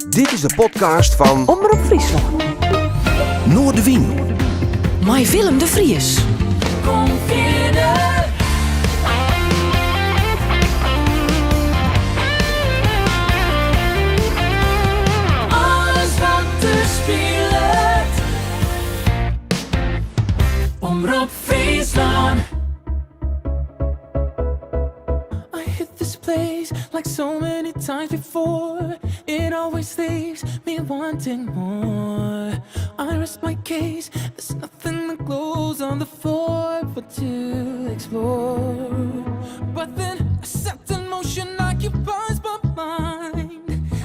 Dit is de podcast van Omroep Friesland. Noordwien. Met Willem de Vries. Kom verder. Alles wat er speelt. Omroep Friesland. I hit this place like so many times before. It always leaves me wanting more. I rest my case, there's nothing that glows on the floor but to explore. But then a certain motion occupies my mind.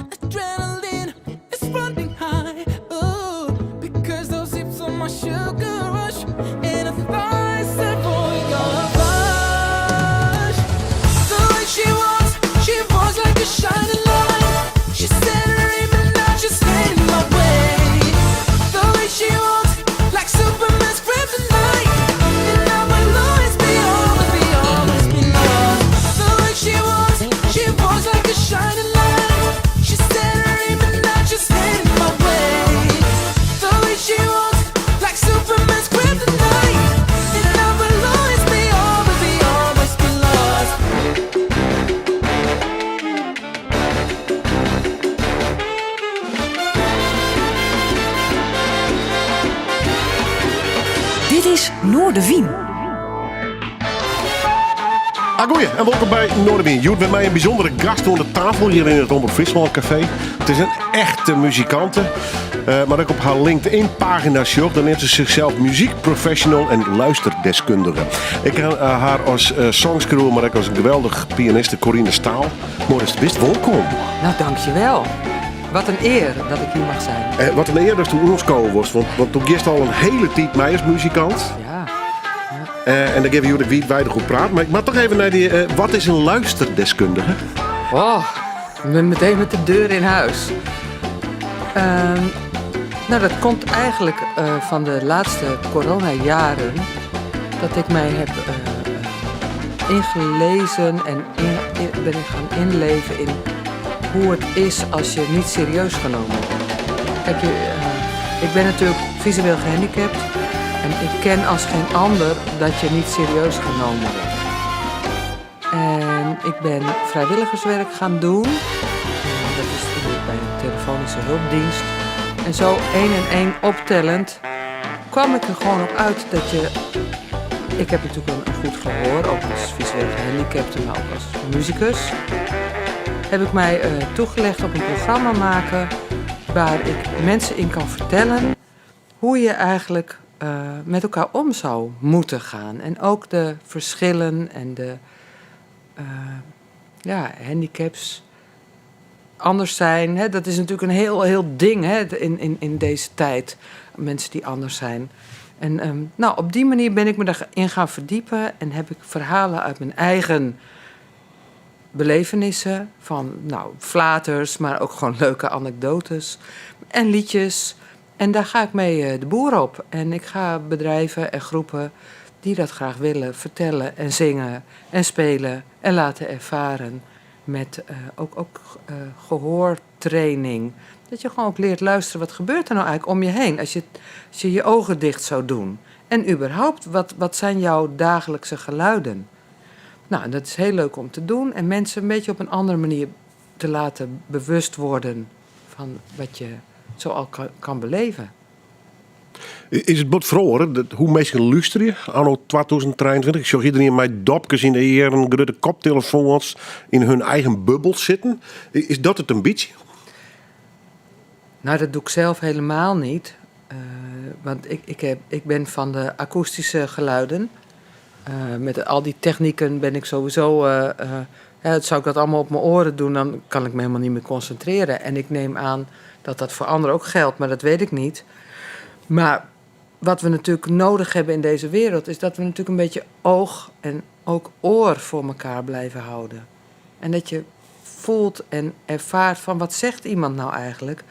Adrenaline is running high, oh, because those hips on my sugar rush and a thighs that boy got rush. The way she was like a shining light. She said her name and now she's standing in my way. The way she walks like Superman's kryptonite. And I will always be loved. The way she was like a shining light. She said her name and now she's standing in my way. The way she walks like Superman's kryptonite. And I will always be lost. Dit is Noordwien. Goeie, en welkom bij Noordwien. Je hebt met mij een bijzondere gast aan de tafel hier in het Omroep Friesland Café. Het is een echte muzikante, maar ook op haar LinkedIn-pagina zocht. Dan neemt ze zichzelf muziekprofessional en luisterdeskundige. Ik ken haar als songscrew, maar ook als een geweldige pianiste Corine Staal. Morris, best welkom. Nou, dankjewel. Wat een eer dat ik hier mag zijn. Wat een eer dat je ons komen was, want toen gist al een hele tijd mij als muzikant. Ja. En dan geven jullie wie weinig goed praat. Maar ik mag toch even naar die, wat is een luisterdeskundige? Oh, ik ben meteen met de deur in huis. Nou, dat komt eigenlijk van de laatste coronajaren. Dat ik mij heb ingelezen en ben ik gaan inleven in hoe het is als je niet serieus genomen wordt. Kijk, ik ben natuurlijk visueel gehandicapt. En ik ken als geen ander dat je niet serieus genomen wordt. En ik ben vrijwilligerswerk gaan doen. En dat is bij een telefonische hulpdienst. En zo 1 en 1 optellend kwam ik er gewoon op uit dat je... Ik heb natuurlijk een goed gehoor, ook als visueel gehandicapte, maar ook als muzikus. Heb ik mij toegelegd op een programma maken waar ik mensen in kan vertellen hoe je eigenlijk met elkaar om zou moeten gaan. En ook de verschillen en de handicaps anders zijn. Hè? Dat is natuurlijk een heel ding, hè? In deze tijd. Mensen die anders zijn. En op die manier ben ik me daarin gaan verdiepen. En heb ik verhalen uit mijn eigen belevenissen. Van flaters, maar ook gewoon leuke anekdotes. En liedjes. En daar ga ik mee de boer op. En ik ga bedrijven en groepen die dat graag willen vertellen en zingen en spelen en laten ervaren. Met ook gehoortraining. Dat je gewoon ook leert luisteren, wat gebeurt er nou eigenlijk om je heen als je je ogen dicht zou doen. En überhaupt, wat zijn jouw dagelijkse geluiden? Nou, dat is heel leuk om te doen. En mensen een beetje op een andere manier te laten bewust worden van wat je zo al kan beleven. Is het bot vroeger, hoe mensen luisteren anno 2023? Ik zag iedereen met dopjes in de eer en grote koptelefoons in hun eigen bubbel zitten. Is dat het een beetje? Nou, dat doe ik zelf helemaal niet. Want ik ben van de akoestische geluiden. Met al die technieken ben ik sowieso... zou ik dat allemaal op mijn oren doen, dan kan ik me helemaal niet meer concentreren. En ik neem aan dat voor anderen ook geldt, maar dat weet ik niet. Maar wat we natuurlijk nodig hebben in deze wereld is dat we natuurlijk een beetje oog en ook oor voor elkaar blijven houden. En dat je voelt en ervaart van wat zegt iemand nou eigenlijk?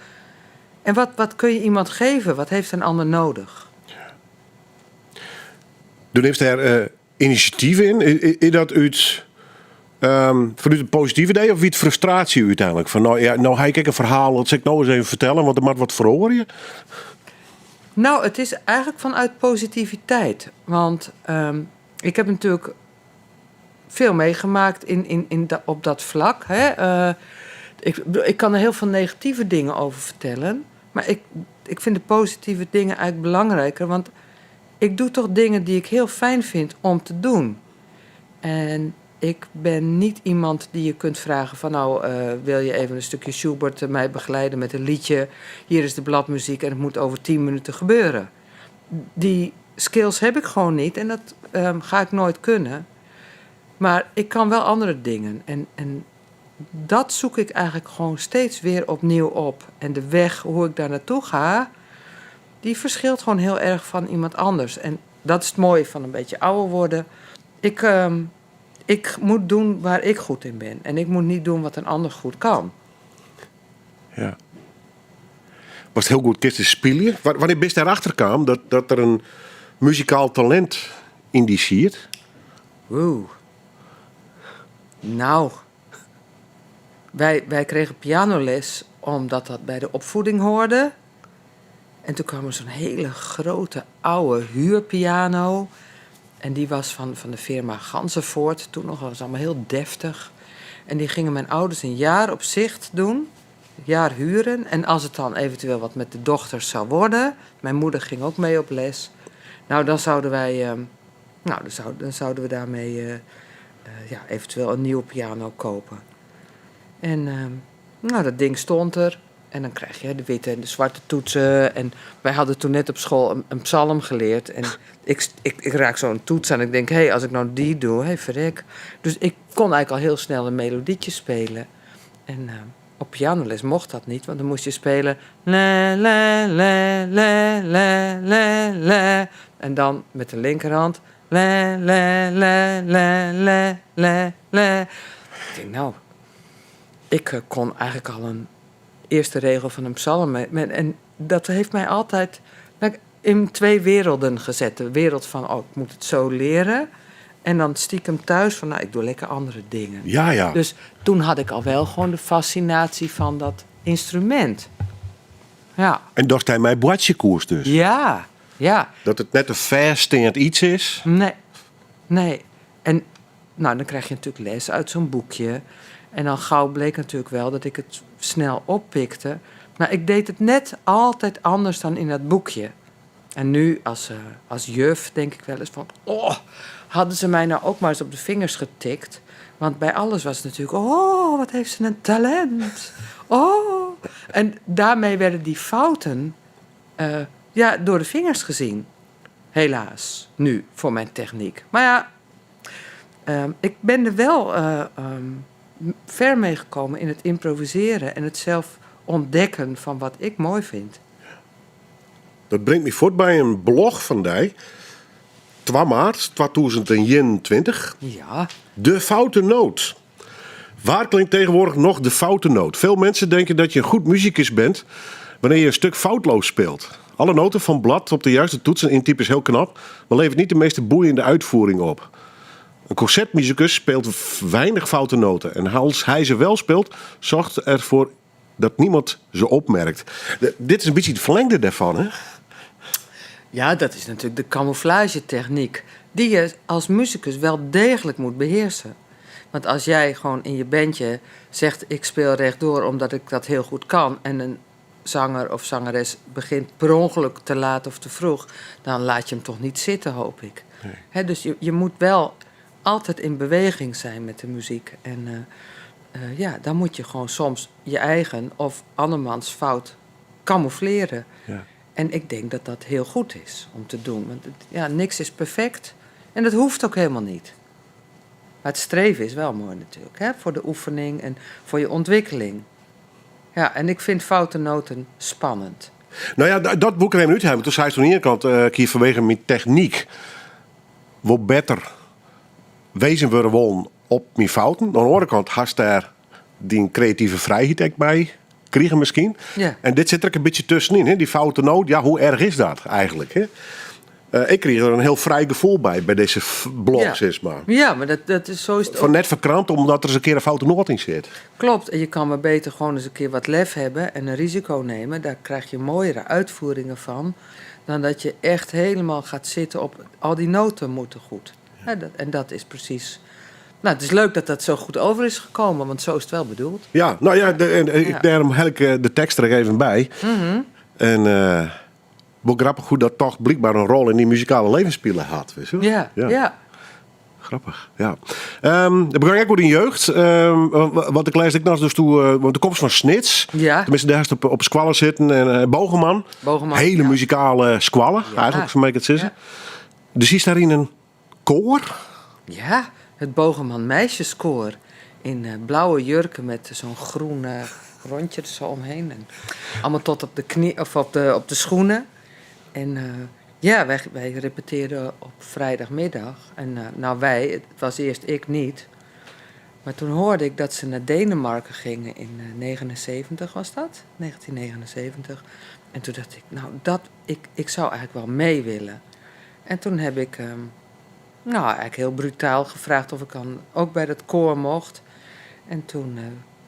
En wat kun je iemand geven? Wat heeft een ander nodig? Toen heeft er initiatieven in. Is dat uit Vanuit het positieve idee of wie het frustratie uiteindelijk? Van nou ga ik een verhaal, dat zal ik nou eens even vertellen, want er moet wat voor je. Nou, het is eigenlijk vanuit positiviteit. Want ik heb natuurlijk veel meegemaakt op dat vlak. Hè? Ik kan er heel veel negatieve dingen over vertellen. Maar ik vind de positieve dingen eigenlijk belangrijker. Want ik doe toch dingen die ik heel fijn vind om te doen. En ik ben niet iemand die je kunt vragen van... wil je even een stukje Schubert mij begeleiden met een liedje? Hier is de bladmuziek en het moet over 10 minuten gebeuren. Die skills heb ik gewoon niet en dat ga ik nooit kunnen. Maar ik kan wel andere dingen. En dat zoek ik eigenlijk gewoon steeds weer opnieuw op. En de weg, hoe ik daar naartoe ga... die verschilt gewoon heel erg van iemand anders. En dat is het mooie van een beetje ouder worden. Ik moet doen waar ik goed in ben. En ik moet niet doen wat een ander goed kan. Ja. Was het heel goed kisten spelen? Wanneer best daarachter kwam dat er een muzikaal talent indiceert? Oeh. Nou. Wij kregen pianoles omdat dat bij de opvoeding hoorde. En toen kwam er zo'n hele grote oude huurpiano... En die was van de firma Ganzenvoort. Toen nog, was allemaal heel deftig. En die gingen mijn ouders een jaar op zicht doen. Een jaar huren. En als het dan eventueel wat met de dochters zou worden... Mijn moeder ging ook mee op les. Nou, dan zouden wij... dan zouden we daarmee eventueel een nieuwe piano kopen. En dat ding stond er. En dan krijg je de witte en de zwarte toetsen. En wij hadden toen net op school een psalm geleerd. En ik raak zo'n toets aan en ik denk... als ik nou die doe, verrek. Dus ik kon eigenlijk al heel snel een melodietje spelen. En op pianoles mocht dat niet. Want dan moest je spelen... La, la, la, la, la, la, la. En dan met de linkerhand... La, la, la, la, la, la, la. Ik denk, ik kon eigenlijk al een... eerste regel van een psalm. En dat heeft mij altijd in 2 werelden gezet. De wereld van, ik moet het zo leren. En dan stiekem thuis van, ik doe lekker andere dingen. Ja. Dus toen had ik al wel gewoon de fascinatie van dat instrument. Ja. En dacht hij mij boatje koers dus? Ja. Dat het net een versteend iets is? Nee. En dan krijg je natuurlijk les uit zo'n boekje... En dan gauw bleek natuurlijk wel dat ik het snel oppikte. Maar ik deed het net altijd anders dan in dat boekje. En nu als juf denk ik wel eens van... hadden ze mij nou ook maar eens op de vingers getikt. Want bij alles was het natuurlijk... wat heeft ze een talent. En daarmee werden die fouten door de vingers gezien. Helaas, nu, voor mijn techniek. Maar ja, ik ben er wel... ver meegekomen in het improviseren en het zelf ontdekken van wat ik mooi vind. Dat brengt me voort bij een blog van die. 2 maart 2021. Ja. De Foute Noot. Waar klinkt tegenwoordig nog de foute noot? Veel mensen denken dat je een goed muzikus bent wanneer je een stuk foutloos speelt. Alle noten van blad op de juiste toetsen intypen is heel knap, maar levert niet de meeste boeiende uitvoering op. Een concertmuzikus speelt weinig foute noten. En als hij ze wel speelt, zorgt ervoor dat niemand ze opmerkt. Dit is een beetje het verlengde daarvan, hè? Ja, dat is natuurlijk de camouflagetechniek. Die je als muzikus wel degelijk moet beheersen. Want als jij gewoon in je bandje zegt... ik speel rechtdoor omdat ik dat heel goed kan... en een zanger of zangeres begint per ongeluk te laat of te vroeg... dan laat je hem toch niet zitten, hoop ik. Nee. Dus je moet wel... altijd in beweging zijn met de muziek. En dan moet je gewoon soms je eigen of andermans fout camoufleren. Ja. En ik denk dat dat heel goed is om te doen. Want niks is perfect. En dat hoeft ook helemaal niet. Maar het streven is wel mooi natuurlijk. Hè? Voor de oefening en voor je ontwikkeling. Ja, en ik vind foute noten spannend. Nou ja, dat boek nemen we nu. Toen zei ze aan de ene kant, hier vanwege mijn techniek... wat beter... wezen we gewoon op mijn fouten. Aan de andere kant had daar die creatieve vrijheid ook bij krijgen misschien. Ja. En dit zit er een beetje tussenin. Hè? Die foute noot, hoe erg is dat eigenlijk? Hè? Ik kreeg er een heel vrij gevoel bij deze blog, Ja. zeg maar. Ja, maar dat is zo is het ook. Van net verkrant, omdat er eens een keer een foute noot in zit. Klopt, en je kan maar beter gewoon eens een keer wat lef hebben en een risico nemen. Daar krijg je mooiere uitvoeringen van dan dat je echt helemaal gaat zitten op al die noten moeten goed. Ja, en dat is precies... Nou, het is leuk dat dat zo goed over is gekomen, want zo is het wel bedoeld. Ja, nou ja, Ja. daarom heb ik de tekst er even bij. En wel grappig hoe dat toch blijkbaar een rol in die muzikale levensspelen had. Weet je wel? Ja. Grappig, ja. Dat begon ik ook in jeugd. Wat ik lees ik nog dus toe, de komst van Snits. Ja. Tenminste, daar is het op squallen zitten. En Bogeman. ja. Hele muzikale squallen, eigenlijk, zo mag ik het zeggen. Dus is daarin een koor. Ja, het Bogeman Meisjeskoor in blauwe jurken met zo'n groen rondje er zo omheen. En allemaal tot op de knie of op de schoenen. En ja, wij repeteerden op vrijdagmiddag. En het was eerst ik niet. Maar toen hoorde ik dat ze naar Denemarken gingen in 79 was dat? 1979. En toen dacht ik, ik zou eigenlijk wel mee willen. En toen heb ik eigenlijk heel brutaal gevraagd of ik dan ook bij dat koor mocht. En toen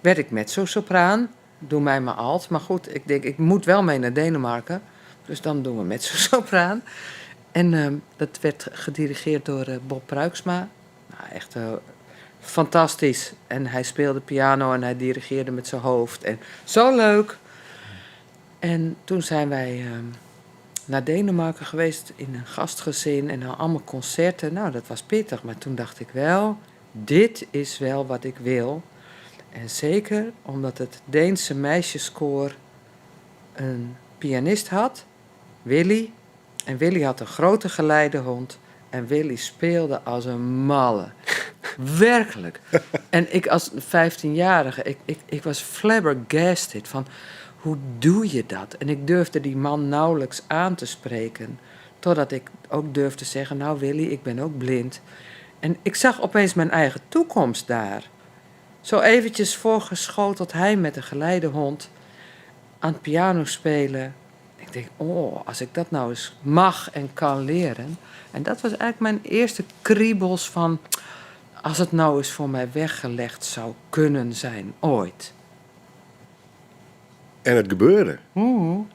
werd ik mezzo-sopraan. Doe mij maar alt. Maar goed, ik denk, ik moet wel mee naar Denemarken. Dus dan doen we mezzo-sopraan. En dat werd gedirigeerd door Bob Pruiksma. Nou, echt fantastisch. En hij speelde piano en hij dirigeerde met zijn hoofd. En zo leuk. En toen zijn wij naar Denemarken geweest in een gastgezin en dan allemaal concerten. Nou, dat was pittig, maar toen dacht ik wel, dit is wel wat ik wil. En zeker omdat het Deense meisjeskoor een pianist had, Willy. En Willy had een grote geleidehond en Willy speelde als een malle. Werkelijk. En ik als 15-jarige, ik was flabbergasted van... Hoe doe je dat? En ik durfde die man nauwelijks aan te spreken. Totdat ik ook durfde zeggen, nou Willy, ik ben ook blind. En ik zag opeens mijn eigen toekomst daar. Zo eventjes voorgeschoteld hij met een geleidehond aan het piano spelen. Ik denk, als ik dat nou eens mag en kan leren. En dat was eigenlijk mijn eerste kriebels van... als het nou eens voor mij weggelegd zou kunnen zijn, ooit. En het gebeurde. En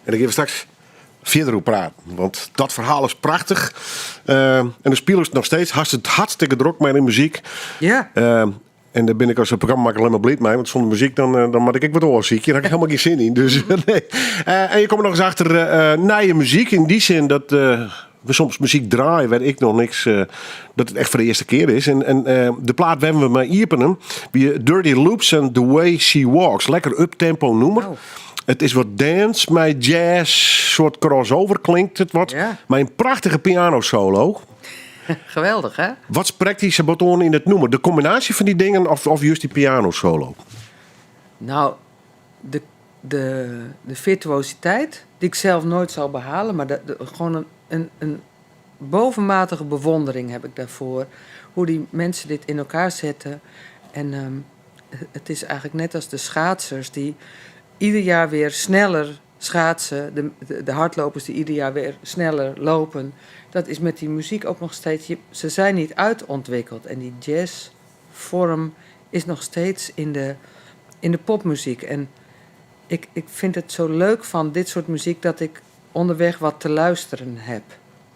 ik ga straks verder op praten. Want dat verhaal is prachtig. En de spelen is nog steeds hartstikke druk met de muziek. Ja. En daar ben ik als een programma alleen maar blij mee. Want zonder muziek dan moet ik wat oorziek. Daar heb ik helemaal geen zin in. Dus, nee. En je komt er nog eens achter naar je muziek. In die zin dat we soms muziek draaien. Weet ik nog niks. Dat het echt voor de eerste keer is. En de plaat hebben we maar Iepenem. Wie Dirty Loops and The Way She Walks. Lekker uptempo nummer. Oh. Het is wat dance, met jazz, soort crossover klinkt het wat. Ja. Maar een prachtige piano solo. Geweldig, hè? Wat spreekt die Sabaton in het noemen? De combinatie van die dingen of juist die piano solo? Nou, de virtuositeit, die ik zelf nooit zal behalen, maar gewoon een bovenmatige bewondering heb ik daarvoor. Hoe die mensen dit in elkaar zetten. En het is eigenlijk net als de schaatsers die ieder jaar weer sneller schaatsen. De hardlopers die ieder jaar weer sneller lopen. Dat is met die muziek ook nog steeds... Ze zijn niet uitontwikkeld. En die jazzvorm is nog steeds in de popmuziek. En ik vind het zo leuk van dit soort muziek dat ik onderweg wat te luisteren heb.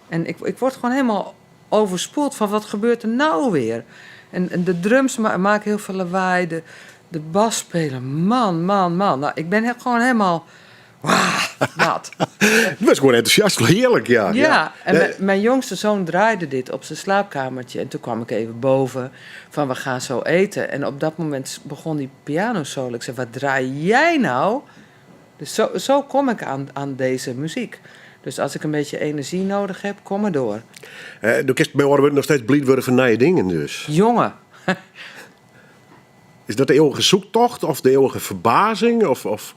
En ik word gewoon helemaal overspoeld van wat gebeurt er nou weer. En de drums maken heel veel lawaai. De bas spelen, man. Nou, ik ben gewoon helemaal... nat. Het was gewoon enthousiast, heerlijk, ja. Ja, en mijn jongste zoon draaide dit op zijn slaapkamertje. En toen kwam ik even boven van we gaan zo eten. En op dat moment begon die pianosolo. Ik zei, wat draai jij nou? Dus zo kom ik aan deze muziek. Dus als ik een beetje energie nodig heb, kom maar door. De kist bij worden nog steeds blind worden van nieuwe dingen dus. Jongen. Is dat de eeuwige zoektocht of de eeuwige verbazing? Of...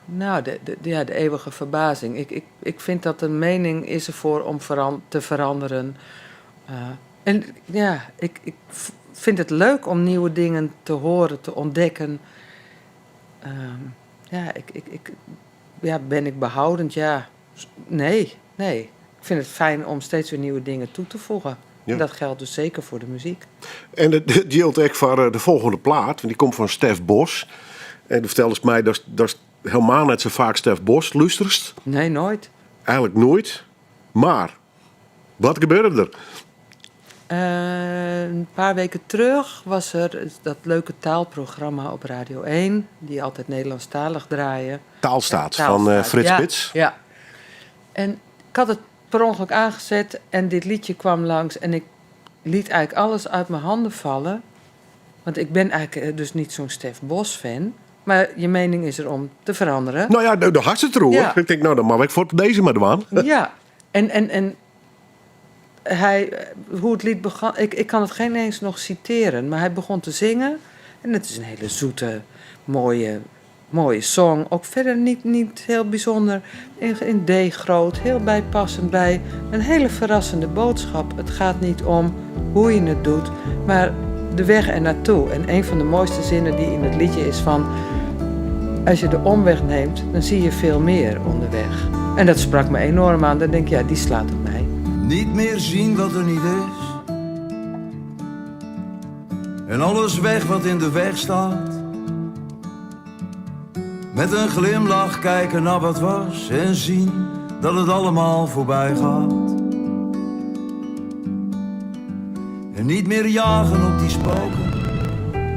Nou, de eeuwige verbazing. Ik vind dat een mening is ervoor om te veranderen. En ja, ik vind het leuk om nieuwe dingen te horen, te ontdekken. Ben ik behoudend? Ja, nee. Ik vind het fijn om steeds weer nieuwe dingen toe te voegen. Ja. En dat geldt dus zeker voor de muziek. En dat geldt ook voor de volgende plaat. Want die komt van Stef Bos. En die vertelde ze mij dat is helemaal net zo vaak Stef Bos luisterst. Nee, nooit. Eigenlijk nooit. Maar, wat gebeurde er? Een paar weken terug was er dat leuke taalprogramma op Radio 1... die altijd Nederlandstalig draaien. Taalstaat Taalstaat, van Frits ja, Spits. Ja. En ik had het per ongeluk aangezet en dit liedje kwam langs... en ik liet eigenlijk alles uit mijn handen vallen. Want ik ben eigenlijk dus niet zo'n Stef Bos-fan... Maar je mening is er om te veranderen. Nou ja, daar had ze het erover. Ja. Ik denk, nou dan mag ik voor deze maar doen. Ja, en hij, hoe het lied begon... Ik kan het geen eens nog citeren, maar hij begon te zingen. En het is een hele zoete, mooie song. Ook verder niet heel bijzonder. In D groot, heel bijpassend bij. Een hele verrassende boodschap. Het gaat niet om hoe je het doet, maar de weg er naartoe. En een van de mooiste zinnen die in het liedje is van... Als je de omweg neemt, dan zie je veel meer onderweg. En dat sprak me enorm aan. Dan denk ik, ja, die slaat op mij. Niet meer zien wat er niet is. En alles weg wat in de weg staat. Met een glimlach kijken naar wat was. En zien dat het allemaal voorbij gaat. En niet meer jagen op die spoken.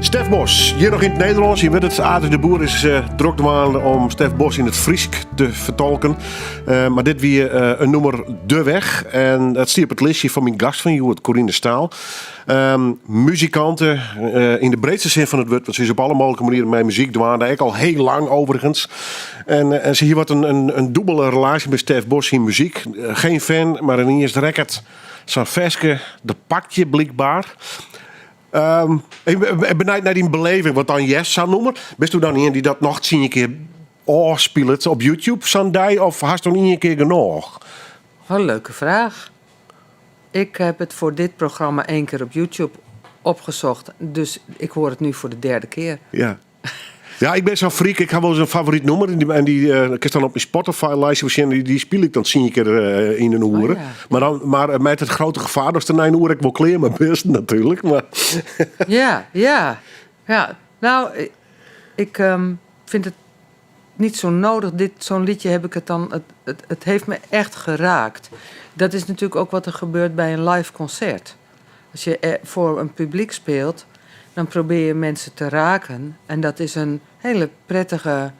Stef Bos, hier nog in het Nederlands. Je weet het, Aad de Boer is druk aan om Stef Bos in het Friesk te vertolken. Maar dit weer een nummer De Weg. En dat stier op het listje van mijn gast van jou, Corine Staal. Muzikanten in de breedste zin van het woord. Want ze is op alle mogelijke manieren met muziek doen. Daar ik al heel lang overigens. En ze hier wat een dubbele relatie met Stef Bos in muziek. Geen fan, maar een eerste record. Zo'n veske, de pakje blijkbaar. Ik benijd naar die beleving, wat dan Yes zou noemen. Bist u dan iemand die dat nog 10 keer speelt op YouTube, Sandai, of hast u niet een keer genoeg? Wat een leuke vraag. Ik heb het voor dit programma 1 keer op YouTube opgezocht. Dus ik hoor het nu voor de 3e keer. Ja. Ja, ik ben zo'n freak. Ik heb wel eens een favoriet nummer. En die ik dan op mijn Spotify-lijstje. Die speel ik dan 10 keer in een uur. Oh, ja. Maar met het grote gevaar dat er na een uur ik wel kleer mijn best natuurlijk. Maar Ja. Nou, ik vind het niet zo nodig. Zo'n liedje heb ik het dan... Het heeft me echt geraakt. Dat is natuurlijk ook wat er gebeurt bij een live concert. Als je voor een publiek speelt... dan probeer je mensen te raken. En dat is een hele prettige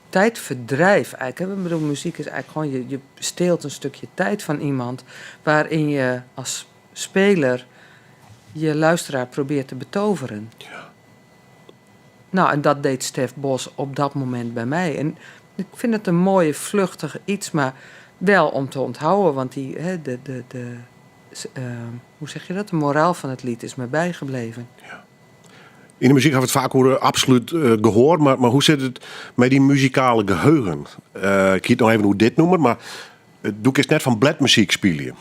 tijdverdrijf eigenlijk. Ik bedoel, muziek is eigenlijk gewoon... Je steelt een stukje tijd van iemand... waarin je als speler je luisteraar probeert te betoveren. Ja. Nou, en dat deed Stef Bos op dat moment bij mij. En ik vind het een mooie, vluchtig iets... maar wel om te onthouden, want hoe zeg je dat? De moraal van het lied is me bijgebleven. Ja. In de muziek hebben we het vaak over absoluut gehoor. Maar hoe zit het met die muzikale geheugen? Ik kiet nog even hoe dit noemen. Maar doe ik eens net van bladmuziek spelen.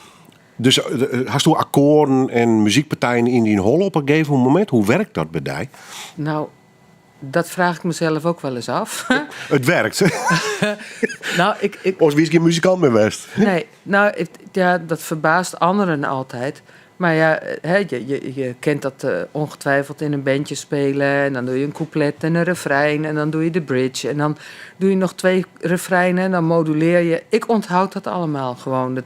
Dus hast u akkoorden en muziekpartijen in die hol op een gegeven moment? Hoe werkt dat bij jou? Nou, dat vraag ik mezelf ook wel eens af. Het werkt. Nou, Of wie is geen muzikant meer best? Nee, nou, dat verbaast anderen altijd. Maar ja, je kent dat ongetwijfeld in een bandje spelen. En dan doe je een couplet en een refrein. En dan doe je de bridge. En dan doe je nog 2 refreinen en dan moduleer je. Ik onthoud dat allemaal gewoon.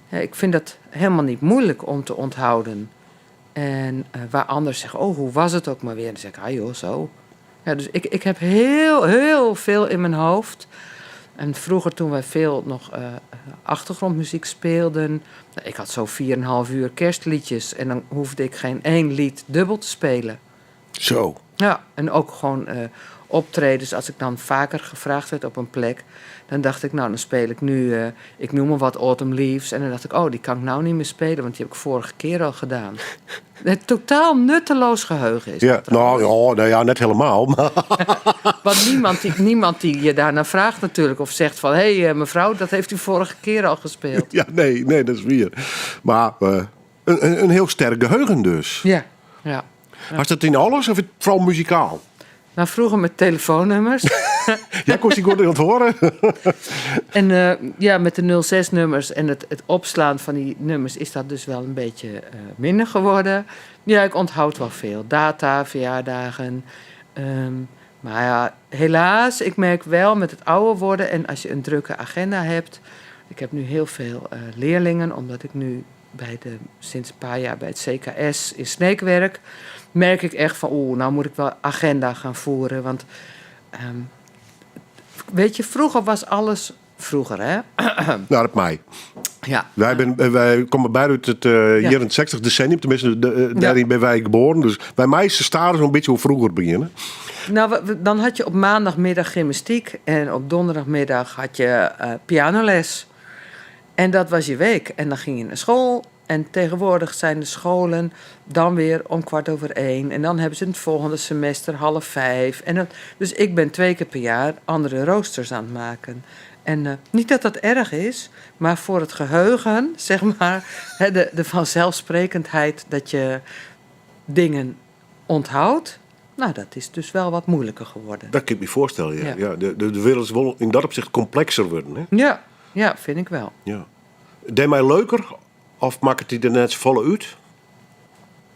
Ik vind dat helemaal niet moeilijk om te onthouden. En waar anderen zeggen, oh, hoe was het ook maar weer? Dan zeg ik, ah joh, zo. Ja, dus ik heb heel veel in mijn hoofd. En vroeger toen wij veel nog achtergrondmuziek speelden... Ik had zo 4,5 uur kerstliedjes... en dan hoefde ik geen 1 lied dubbel te spelen. Zo. Ja, en ook gewoon optredens. Als ik dan vaker gevraagd werd op een plek... dan dacht ik, nou, dan speel ik nu... ik noem maar wat Autumn Leaves. En dan dacht ik, oh, die kan ik nou niet meer spelen... want die heb ik vorige keer al gedaan. Het totaal nutteloos geheugen is Ja, dat trouwens. nou ja, net helemaal. Maar Want niemand die je daarna vraagt natuurlijk... of zegt van, hé mevrouw, dat heeft u vorige keer al gespeeld. ja, nee, dat is weer. Maar een heel sterk geheugen dus. Ja. Was dat in alles of vooral muzikaal? Nou, vroeger met telefoonnummers. Jij kon die goed aan het horen. En met de 06-nummers en het opslaan van die nummers is dat dus wel een beetje minder geworden. Ja, ik onthoud wel veel. Data, verjaardagen. Maar ja, helaas, ik merk wel met het ouder worden en als je een drukke agenda hebt. Ik heb nu heel veel leerlingen, omdat ik nu sinds een paar jaar bij het CKS in Sneek werk. Merk ik echt van, nou moet ik wel agenda gaan voeren. Want weet je, vroeger was alles vroeger, hè? Nou, dat mij. Ja. Wij komen beide uit het jaren 60 decennium. Tenminste, daarin ben wij geboren. Dus bij mij is de staren zo'n beetje hoe vroeger beginnen. Nou, dan had je op maandagmiddag gymnastiek. En op donderdagmiddag had je pianoles. En dat was je week. En dan ging je naar school. En tegenwoordig zijn de scholen dan weer om 1:15. En dan hebben ze het volgende semester 4:30. Dus ik ben 2 keer per jaar andere roosters aan het maken. En niet dat dat erg is, maar voor het geheugen, zeg maar, de vanzelfsprekendheid dat je dingen onthoudt. Nou, dat is dus wel wat moeilijker geworden. Dat kan ik me voorstellen, ja. Ja. Ja, de wereld is wel in dat opzicht complexer worden. Hè? Ja, vind ik wel. Ja. Deed mij leuker of maakt het die er net volle uit?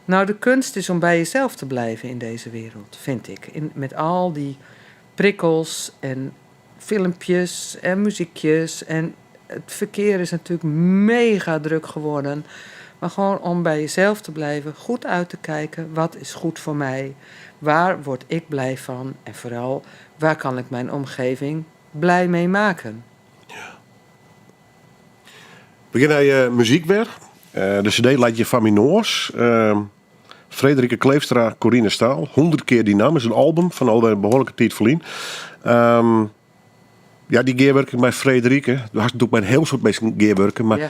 Nou, de kunst is om bij jezelf te blijven in deze wereld, vind ik. Met al die prikkels en filmpjes en muziekjes. En het verkeer is natuurlijk mega druk geworden. Maar gewoon om bij jezelf te blijven, goed uit te kijken. Wat is goed voor mij? Waar word ik blij van? En vooral, waar kan ik mijn omgeving blij mee maken? Begin hij muziek weer. De cd laat je van Minoors. Frederike Kleefstra, Corine Staal. 100 keer die naam is een album van al een behoorlijke tijd verlien. Ja, die gearwerking bij Frederike. Daar doe ik bij een heel soort mensen gearwerken. Maar Ja.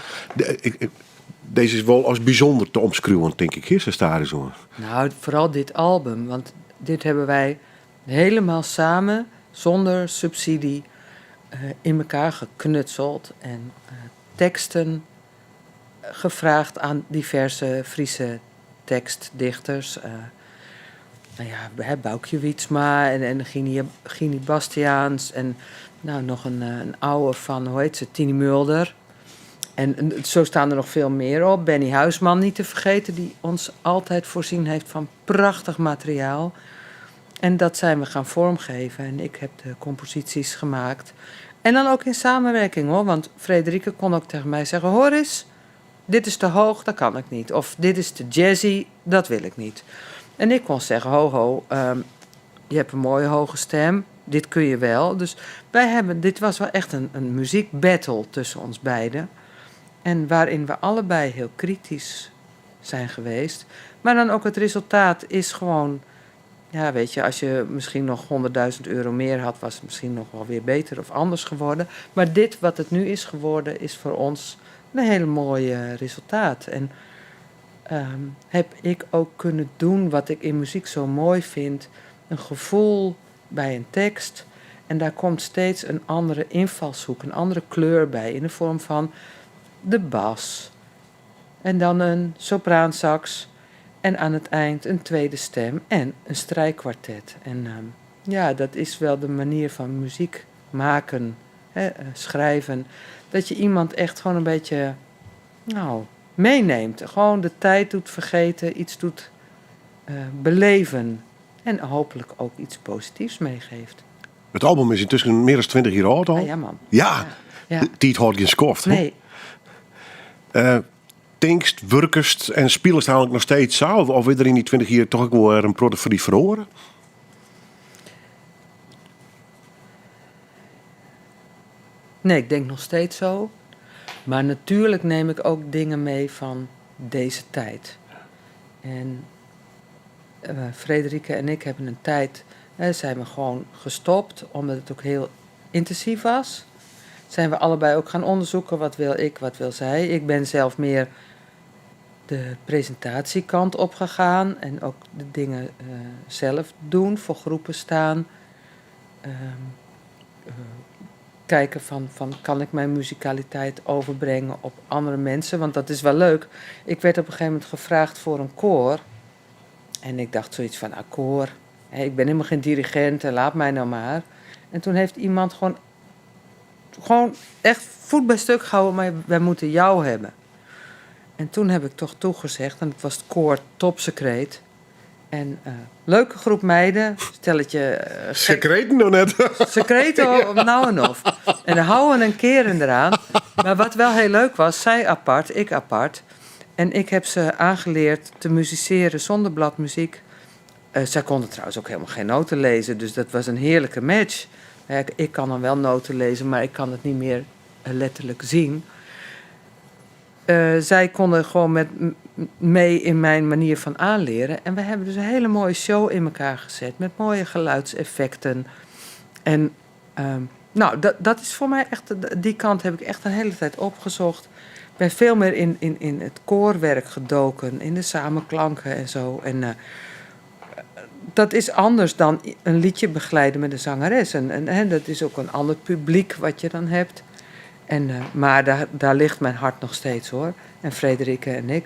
deze is wel als bijzonder te omschreeuwen, denk ik. Hier staat zo. Nou, vooral dit album. Want dit hebben wij helemaal samen, zonder subsidie, in elkaar geknutseld. En teksten gevraagd aan diverse Friese tekstdichters. Boukje Wietsma en Gini Bastiaans. En nou, nog een oude van, hoe heet ze, Tini Mulder. En zo staan er nog veel meer op. Benny Huisman niet te vergeten, die ons altijd voorzien heeft van prachtig materiaal. En dat zijn we gaan vormgeven. En ik heb de composities gemaakt. En dan ook in samenwerking, hoor. Want Frederike kon ook tegen mij zeggen, hoor eens, dit is te hoog, dat kan ik niet. Of dit is te jazzy, dat wil ik niet. En ik kon zeggen, je hebt een mooie hoge stem, dit kun je wel. Dus dit was wel echt een muziekbattle tussen ons beiden. En waarin we allebei heel kritisch zijn geweest. Maar dan ook het resultaat is gewoon, ja, weet je, als je misschien nog 100.000 euro meer had, was het misschien nog wel weer beter of anders geworden. Maar dit, wat het nu is geworden, is voor ons een hele mooie resultaat. En heb ik ook kunnen doen wat ik in muziek zo mooi vind. Een gevoel bij een tekst. En daar komt steeds een andere invalshoek, een andere kleur bij. In de vorm van de bas. En dan een sopraansax. En aan het eind een tweede stem en een strijkkwartet. En dat is wel de manier van muziek maken, schrijven. Dat je iemand echt gewoon een beetje meeneemt. Gewoon de tijd doet vergeten, iets doet beleven. En hopelijk ook iets positiefs meegeeft. Het album is intussen meer dan 20 jaar oud al. Ah, ja, man. Ja, Ja. die houdt geen skoft. Nee. Tinkst, werkest en spelers eigenlijk nog steeds zo? Of is er in die 20 jaar toch ook wel een product verloren? Nee, ik denk nog steeds zo. Maar natuurlijk neem ik ook dingen mee van deze tijd. En Frederike en ik hebben een tijd, zijn we gewoon gestopt, omdat het ook heel intensief was. Zijn we allebei ook gaan onderzoeken, wat wil ik, wat wil zij. Ik ben zelf meer de presentatiekant opgegaan en ook de dingen zelf doen, voor groepen staan. Kijken van kan ik mijn muzikaliteit overbrengen op andere mensen, want dat is wel leuk. Ik werd op een gegeven moment gevraagd voor een koor. En ik dacht zoiets van, koor, Ik ben helemaal geen dirigent en laat mij nou maar. En toen heeft iemand gewoon echt voet bij stuk gehouden, maar wij moeten jou hebben. En toen heb ik toch toegezegd, en het was het koor Topsecreet. En leuke groep meiden, stelletje... Secreten nog net. Secreto, nou en of. En dan houden een keren eraan. Maar wat wel heel leuk was, zij apart, ik apart. En ik heb ze aangeleerd te musiceren zonder bladmuziek. Zij konden trouwens ook helemaal geen noten lezen, dus dat was een heerlijke match. Ik kan dan wel noten lezen, maar ik kan het niet meer letterlijk zien. Zij konden gewoon mee in mijn manier van aanleren. En we hebben dus een hele mooie show in elkaar gezet met mooie geluidseffecten. En dat is voor mij echt, die kant heb ik echt een hele tijd opgezocht. Ik ben veel meer in het koorwerk gedoken, in de samenklanken en zo. En dat is anders dan een liedje begeleiden met een zangeres. En dat is ook een ander publiek wat je dan hebt. Maar daar ligt mijn hart nog steeds, hoor. En Frederike en ik,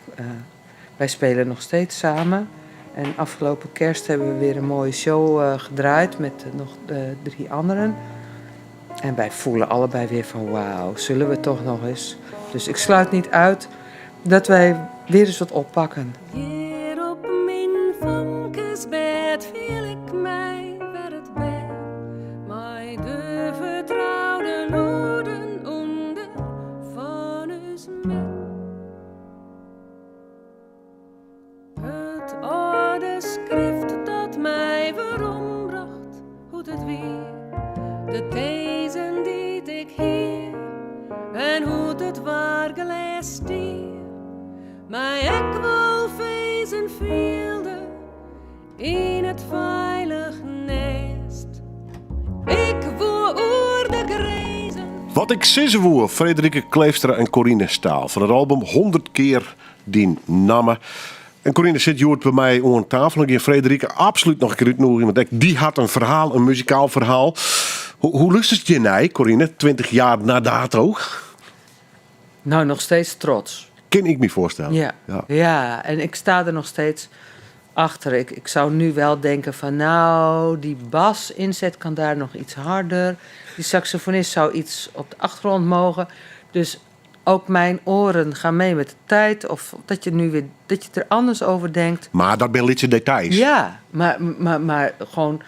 wij spelen nog steeds samen. En afgelopen kerst hebben we weer een mooie show gedraaid met nog 3 anderen. En wij voelen allebei weer van wauw, zullen we toch nog eens. Dus ik sluit niet uit dat wij weer eens wat oppakken. Hier op mijn vankesbed viel ik mij waar het ben. Maar de vertrouwde loeden onder van us met. Het oude schrift dat mij waarom bracht, hoe het weer. De thezen die ik hier en hoe het waar geleest hier. Maar ik wil feesten vielde in het veilig nest. Ik wil oer de grezen. Wat ik sissen woer, Frederike Kleefstra en Corine Staal. Van het album 100 keer die namen. En Corine zit hier bij mij aan tafel. En ik heb Frederike absoluut nog een keer uitnodigen. Want die had een verhaal, een muzikaal verhaal. Hoe lust het je naar, Corine, 20 jaar na dato? Nou, nog steeds trots. Kan ik me voorstellen. Ja, en ik sta er nog steeds achter. Ik zou nu wel denken van nou, die basinzet kan daar nog iets harder. Die saxofonist zou iets op de achtergrond mogen. Dus ook mijn oren gaan mee met de tijd. Of dat je er anders over denkt. Maar dat ben lietse details. Ja, maar gewoon...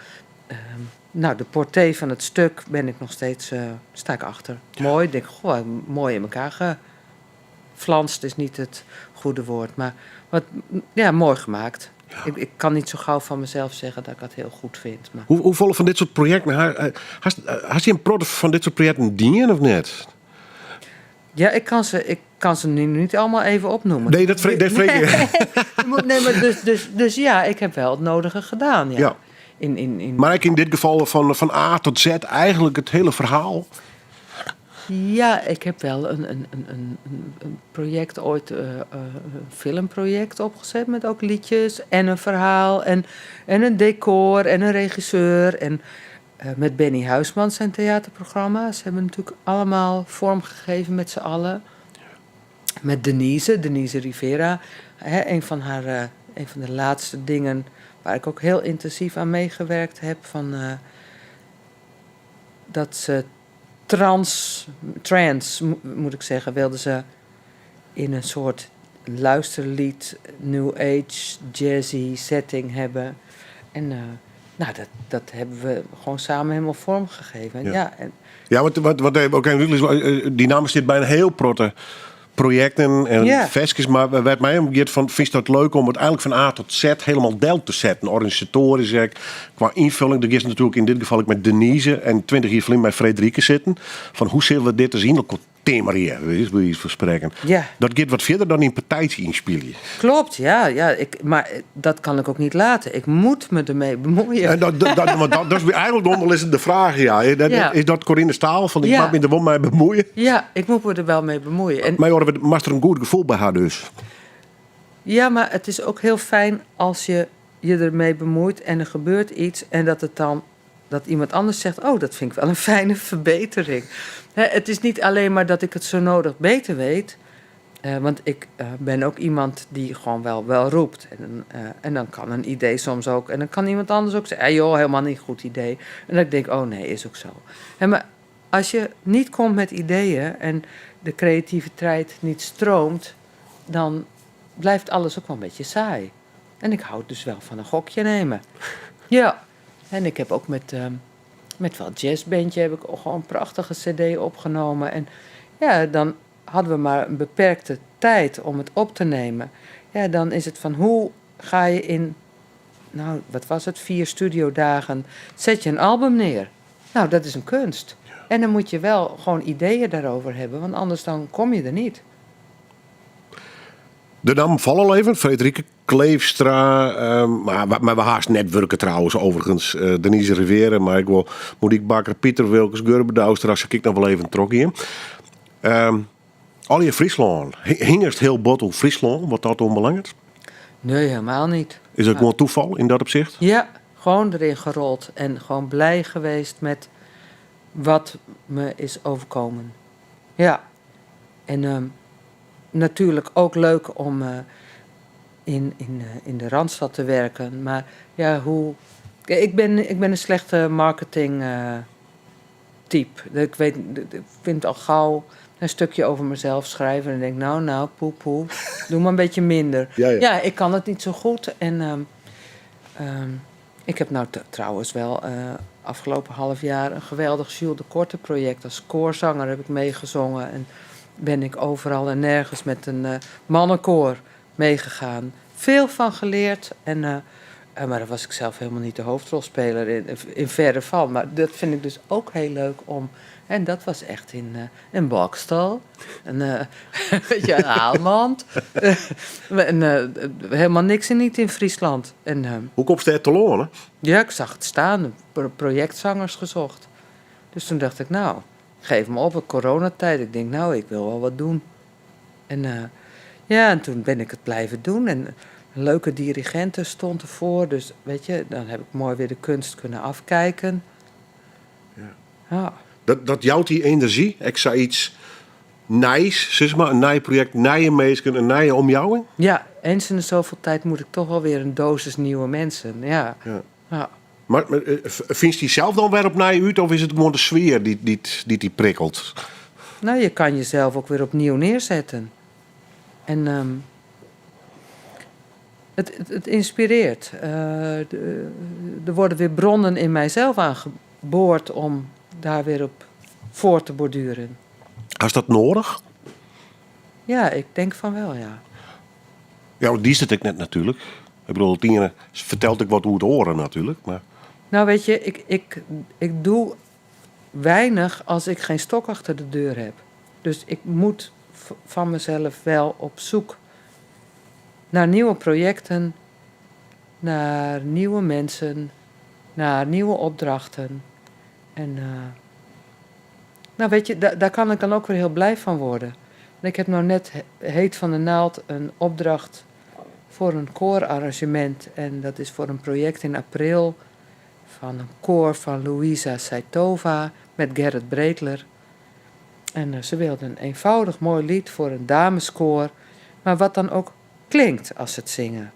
de porté van het stuk ben ik nog steeds... sta ik achter. Ja. Mooi, ik denk, goh, mooi in elkaar geflanst is niet het goede woord. Maar mooi gemaakt. Ja. Ik kan niet zo gauw van mezelf zeggen dat ik het heel goed vind. Maar... Hoeveel van dit soort projecten... Had je een product van dit soort projecten dienen of net? Ja, ik kan ze nu niet allemaal even opnoemen. Nee, dat vreeg je. Nee, maar dus ja, ik heb wel het nodige gedaan. Ja. Maar ik in dit geval van A tot Z eigenlijk het hele verhaal. Ja, ik heb wel een project ooit, een filmproject opgezet met ook liedjes en een verhaal en een decor en een regisseur. En met Benny Huisman zijn theaterprogramma's. Ze hebben natuurlijk allemaal vormgegeven met z'n allen. Met Denise Rivera. Een van de laatste dingen waar ik ook heel intensief aan meegewerkt heb. Dat ze trans moet ik zeggen, wilden ze in een soort luisterlied, new age, jazzy setting hebben. En dat hebben we gewoon samen helemaal vormgegeven. Ja, wat ook die naam zit bij een heel protte projecten en vestjes, maar werd mij omgekeerd van, vind je dat leuk om het eigenlijk van A tot Z helemaal deel te zetten, organisatorisch, qua invulling. Er is natuurlijk in dit geval ik met Denise en 20 jaar geleden bij Frederike zitten. Van hoe zullen we dit te zien? Dat kon themarie, wil je iets verspreken. Ja. Dat gaat wat verder dan in partijtje inspelen. Klopt, ja. Maar dat kan ik ook niet laten. Ik moet me ermee bemoeien. En dat is eigenlijk onderliggend de vraag, Is dat Corine Staal? Van ik mag me er wel mee bemoeien? Ja, ik moet me er wel mee bemoeien. Maar horen we er een goed gevoel bij haar dus. Ja, maar het is ook heel fijn als je ermee bemoeit en er gebeurt iets en dat iemand anders zegt, oh, dat vind ik wel een fijne verbetering. Het is niet alleen maar dat ik het zo nodig beter weet, Want ik ben ook iemand die gewoon wel roept. En dan kan een idee soms ook... En dan kan iemand anders ook zeggen... joh, helemaal niet een goed idee. En dan denk ik, oh nee, is ook zo. Maar als je niet komt met ideeën... en de creativiteit niet stroomt... dan blijft alles ook wel een beetje saai. En ik hou dus wel van een gokje nemen. Ja. En ik heb ook met wel jazzbandje... heb ik ook gewoon een prachtige cd opgenomen. En ja, dan hadden we maar een beperkte tijd om het op te nemen. Ja, dan is het van hoe ga je in... Nou, wat was het? 4 studiodagen zet je een album neer. Nou, dat is een kunst. En dan moet je wel gewoon ideeën daarover hebben... want anders dan kom je er niet. De naam vallen al even. Frederike Kleefstra. Maar we haast netwerken trouwens overigens. Denise Rivera. Maar ik wil Monique Bakker, Pieter Wilkes, Gurbe Douwstra. Als ik nog wel even trok hier. Al je Friesland. Hing het heel bot op Friesland? Wordt dat onbelangrijk? Nee, helemaal niet. Is het gewoon toeval in dat opzicht? Ja, gewoon erin gerold. En gewoon blij geweest met wat me is overkomen. Ja. En natuurlijk ook leuk om in de Randstad te werken. Maar ja, ik ben een slechte marketing type. Ik vind al gauw een stukje over mezelf schrijven. En denk nou, poe. Doe maar een beetje minder. Ja, ik kan het niet zo goed. En ik heb nou trouwens wel afgelopen half jaar... een geweldig Jules de Korte project. Als koorzanger heb ik meegezongen. En ben ik overal en nergens met een mannenkoor meegegaan. Veel van geleerd. Maar daar was ik zelf helemaal niet de hoofdrolspeler in verre van. Maar dat vind ik dus ook heel leuk om... En dat was echt in Bokstel. Weet je, een haalmand. Helemaal niks en niet in Friesland. Hoe komt het te lonen? Ja, ik zag het staan. Projectzangers gezocht. Dus toen dacht ik, nou, geef me op, een coronatijd. Ik denk, nou, ik wil wel wat doen. En toen ben ik het blijven doen. En een leuke dirigente stond ervoor. Dus weet je, dan heb ik mooi weer de kunst kunnen afkijken. Ja. Dat jouwt die energie. Ik zei iets nice, zeg maar. Een nijproject, nije mensen, een nije omjouwing. Ja, eens in de zoveel tijd moet ik toch wel weer een dosis nieuwe mensen. Ja. Maar vind je die zelf dan weer op nije uit? Of is het gewoon de sfeer die prikkelt? Nou, je kan jezelf ook weer opnieuw neerzetten. En het inspireert. Er worden weer bronnen in mijzelf aangeboord om daar weer op voor te borduren. Is dat nodig? Ja, ik denk van wel, ja. Ja, die zit ik net natuurlijk. Ik bedoel, Tine vertelt ik wat hoe het horen natuurlijk. Maar... Nou, weet je, ik doe weinig als ik geen stok achter de deur heb. Dus ik moet van mezelf wel op zoek naar nieuwe projecten, naar nieuwe mensen, naar nieuwe opdrachten. En nou weet je, daar kan ik dan ook weer heel blij van worden. En ik heb nou net heet van de naald een opdracht voor een koorarrangement. En dat is voor een project in april van een koor van Louisa Saitova met Gerrit Breedler. En ze wilden een eenvoudig mooi lied voor een dameskoor, maar wat dan ook klinkt als ze het zingen.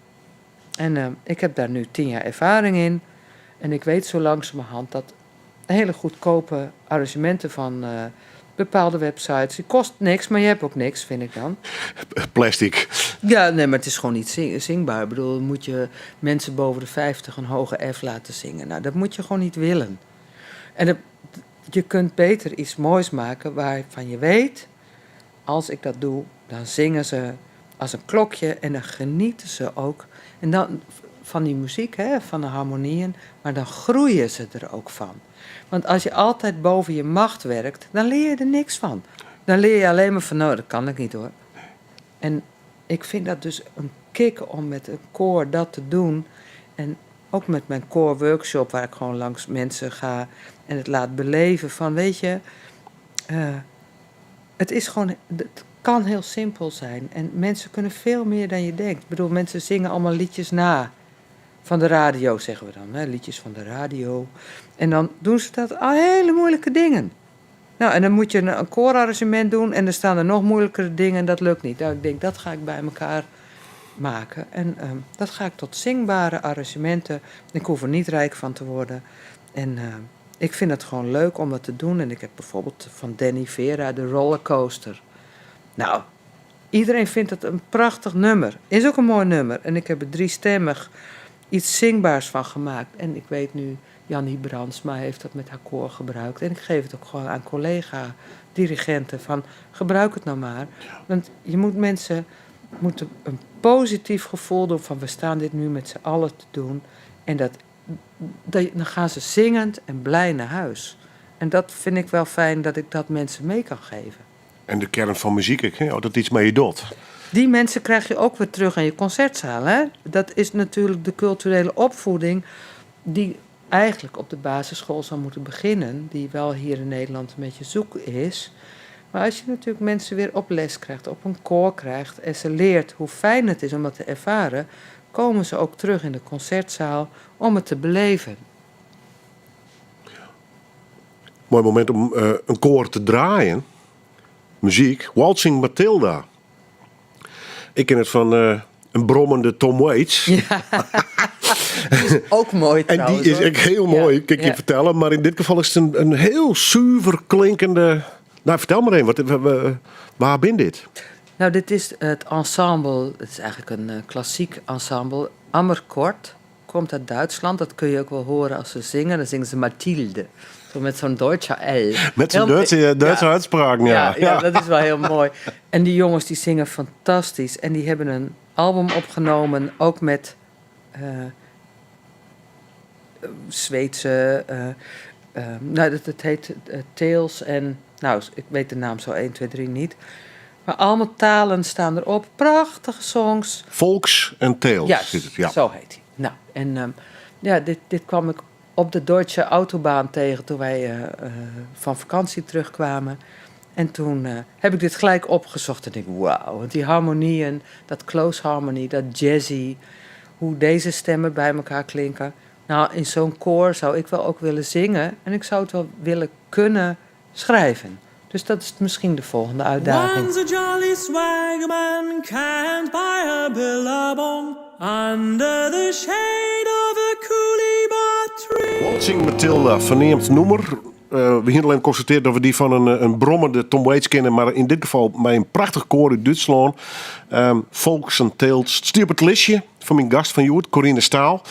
En ik heb daar nu 10 jaar ervaring in. En ik weet zo langzamerhand dat hele goedkope arrangementen van bepaalde websites, die kost niks, maar je hebt ook niks, vind ik dan. Plastic. Ja, nee, maar het is gewoon niet zingbaar. Ik bedoel, dan moet je mensen boven de 50 een hoge F laten zingen. Nou, dat moet je gewoon niet willen. En je kunt beter iets moois maken waarvan je weet, als ik dat doe, dan zingen ze als een klokje en dan genieten ze ook. En dan van die muziek, hè, van de harmonieën, maar dan groeien ze er ook van. Want als je altijd boven je macht werkt, dan leer je er niks van. Dan leer je alleen maar van, nou, dat kan ik niet hoor. En ik vind dat dus een kick om met een koor dat te doen. En ook met mijn koorworkshop, waar ik gewoon langs mensen ga en het laat beleven van, weet je, het is gewoon, het kan heel simpel zijn. En mensen kunnen veel meer dan je denkt. Ik bedoel, mensen zingen allemaal liedjes na. Van de radio, zeggen we dan. Hè? Liedjes van de radio. En dan doen ze dat al hele moeilijke dingen. Nou, en dan moet je een koorarrangement doen en er staan er nog moeilijkere dingen en dat lukt niet. Nou, ik denk, dat ga ik bij elkaar maken. En dat ga ik tot zingbare arrangementen. Ik hoef er niet rijk van te worden. En ik vind het gewoon leuk om dat te doen. En ik heb bijvoorbeeld van Danny Vera de Rollercoaster. Nou, iedereen vindt het een prachtig nummer. Is ook een mooi nummer. En ik heb er 3-stemmig iets zingbaars van gemaakt. En ik weet nu, Jannie Brandsma heeft dat met haar koor gebruikt. En ik geef het ook gewoon aan collega-dirigenten van gebruik het nou maar. Want je moet mensen moeten een positief gevoel doen van we staan dit nu met z'n allen te doen. En dan gaan ze zingend en blij naar huis. En dat vind ik wel fijn dat ik dat mensen mee kan geven. En de kern van muziek, hè? Dat iets mee je doet. Die mensen krijg je ook weer terug aan je concertzaal. Hè? Dat is natuurlijk de culturele opvoeding die eigenlijk op de basisschool zou moeten beginnen. Die wel hier in Nederland een beetje zoek is. Maar als je natuurlijk mensen weer op les krijgt, op een koor krijgt en ze leert hoe fijn het is om dat te ervaren, komen ze ook terug in de concertzaal om het te beleven. Mooi moment om een koor te draaien. Muziek. Waltzing Matilda. Ik ken het van een brommende Tom Waits. Ja. Die is ook mooi En trouwens. die is echt heel mooi, kan ik je vertellen. Maar in dit geval is het een heel zuiver klinkende... Nou, vertel maar even, waar ben dit? Nou, dit is het ensemble. Het is eigenlijk een klassiek ensemble. Ammerkort komt uit Duitsland. Dat kun je ook wel horen als ze zingen. Dan zingen ze Mathilde. Zo met zo'n Deutsche L. Met zo'n Duitse uitspraak, ja. Ja, dat is wel heel mooi. En die jongens die zingen fantastisch. En die hebben een album opgenomen, ook met Zweedse... nou, dat heet Tales en... Nou, ik weet de naam zo 1, 2, 3 niet. Maar allemaal talen staan erop. Prachtige songs. Volks en Tales Ja, zit het, ja. zo heet hij. Nou, en dit kwam ik op de Deutsche Autobahn tegen toen wij van vakantie terugkwamen. En toen heb ik dit gelijk opgezocht en ik wauw. Want die harmonieën, dat close harmony, dat jazzy, hoe deze stemmen bij elkaar klinken. Nou, in zo'n koor zou ik wel ook willen zingen. En ik zou het wel willen kunnen schrijven. Dus dat is misschien de volgende uitdaging. Once a jolly swagman can't buy a billabong under the shade of a coolibah tree. Waltzing Matilda, verneemd noemer. We hier alleen constateren dat we die van een brommende Tom Waits kennen. Maar in dit geval bij een prachtig koor uit Duitsland. Volks en Tales. Het stier op het listje van mijn gast van Joert, Corine Staal.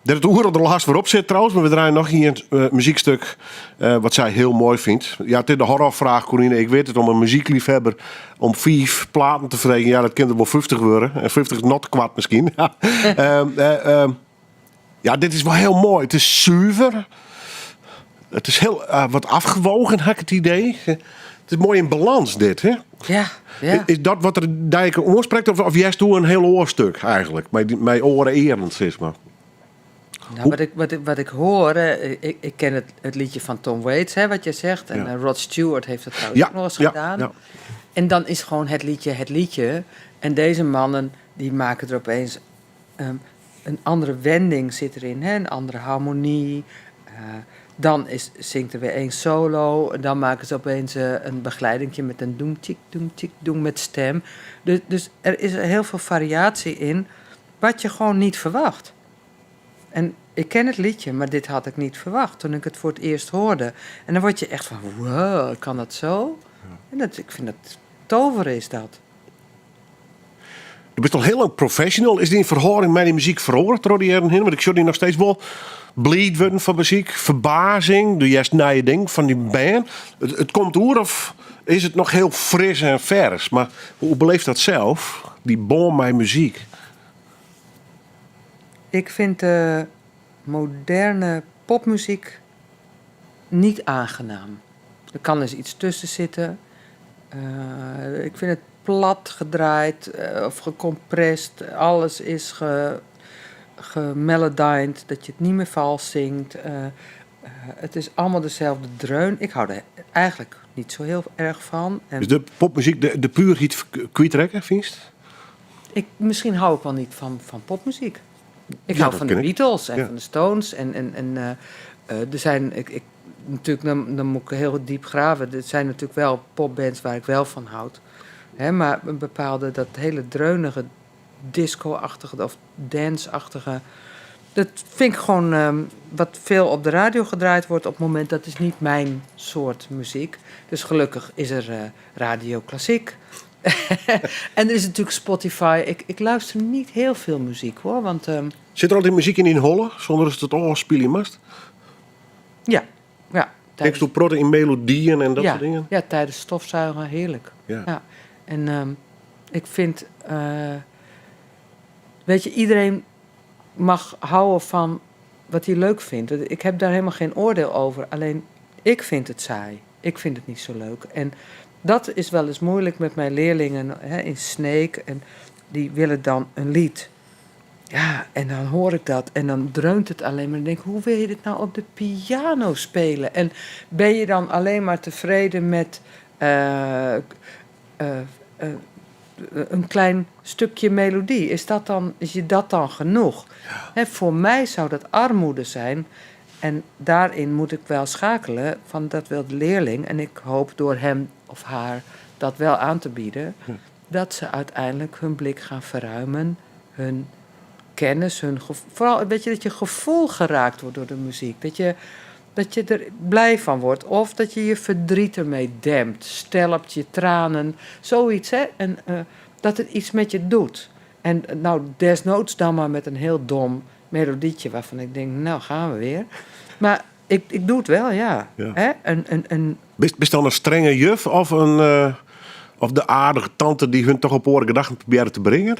Dat het oer er laatst weer op zit trouwens. Maar we draaien nog hier een muziekstuk wat zij heel mooi vindt. Ja, het is de horrorvraag, Corine. Ik weet het, om een muziekliefhebber om 5 platen te vregen. Ja, dat kan er wel 50 worden. En 50 is not kwart misschien. Ja, dit is wel heel mooi. Het is zuiver. Het is heel wat afgewogen, heb ik het idee. Het is mooi in balans, dit, hè? Ja, ja. Is dat wat er dijken oorspreekt? Of juist door een heel oorstuk eigenlijk? Met oren erend, zeg maar. Nou, wat ik hoor, ik ken het liedje van Tom Waits, hè, wat je zegt. En Ja. Rod Stewart heeft het trouwens ook nog eens gedaan. Ja. En dan is gewoon het liedje. En deze mannen, die maken er opeens een andere wending zit erin. Hè? Een andere harmonie. Dan zingt er weer één solo. En dan maken ze opeens een begeleidingje met een doem met stem. Dus er is heel veel variatie in, wat je gewoon niet verwacht. En ik ken het liedje, maar dit had ik niet verwacht toen ik het voor het eerst hoorde. En dan word je echt van, wow, kan dat zo? Ja. En ik vind dat tover is dat. Je bent al heel lang professional. Is die in verhoring met die muziek verhoord door die jaren heen? Want ik zie die nog steeds wel bleed worden van muziek. Verbazing, de juist nieuwe ding van die band. Het komt oer of is het nog heel fris en vers? Maar hoe beleeft dat zelf? Die bom met muziek. Ik vind de moderne popmuziek niet aangenaam. Er kan eens iets tussen zitten. Ik vind het plat gedraaid of gecompressed. Alles is gemelodined, dat je het niet meer vals zingt. Het is allemaal dezelfde dreun. Ik hou er eigenlijk niet zo heel erg van. En dus de popmuziek, de puurheid kwijtrekken, vind je? Misschien hou ik wel niet van popmuziek. Ik hou van de Beatles en van de Stones. Er zijn natuurlijk, dan moet ik heel diep graven. Er zijn natuurlijk wel popbands waar ik wel van houd. Hè, maar een bepaalde, dat hele dreunige, disco-achtige of dance-achtige... Dat vind ik gewoon wat veel op de radio gedraaid wordt op het moment. Dat is niet mijn soort muziek. Dus gelukkig is er radio klassiek. En er is natuurlijk Spotify. Ik luister niet heel veel muziek hoor. Want Zit er altijd muziek in hollen, zonder dat het spelen mast? ja. Tekst op protten in melodieën en dat soort dingen? Ja, tijdens stofzuigen, heerlijk. Ja. Ja. En ik vind... weet je, iedereen mag houden van wat hij leuk vindt. Ik heb daar helemaal geen oordeel over. Alleen, ik vind het saai. Ik vind het niet zo leuk. En dat is wel eens moeilijk met mijn leerlingen in Sneek. En die willen dan een lied. Ja, en dan hoor ik dat. En dan dreunt het alleen maar. En denk ik, hoe wil je dit nou op de piano spelen? En ben je dan alleen maar tevreden met... een klein stukje melodie. Is je dat dan genoeg? Hè, voor mij zou dat armoede zijn. En daarin moet ik wel schakelen. Van dat wil de leerling. En ik hoop door hem of haar dat wel aan te bieden. Dat ze uiteindelijk hun blik gaan verruimen. Hun kennis. Vooral weet je, dat je gevoel geraakt wordt door de muziek. Dat je er blij van wordt. Of dat je je verdriet ermee dempt. Stelpt je tranen. Zoiets, hè. En dat het iets met je doet. En nou, desnoods dan maar met een heel dom melodietje... waarvan ik denk, nou gaan we weer. Maar ik doe het wel, ja. Hè? Bist dan een strenge juf of of de aardige tante... die hun toch op oren gedachten proberen te brengen?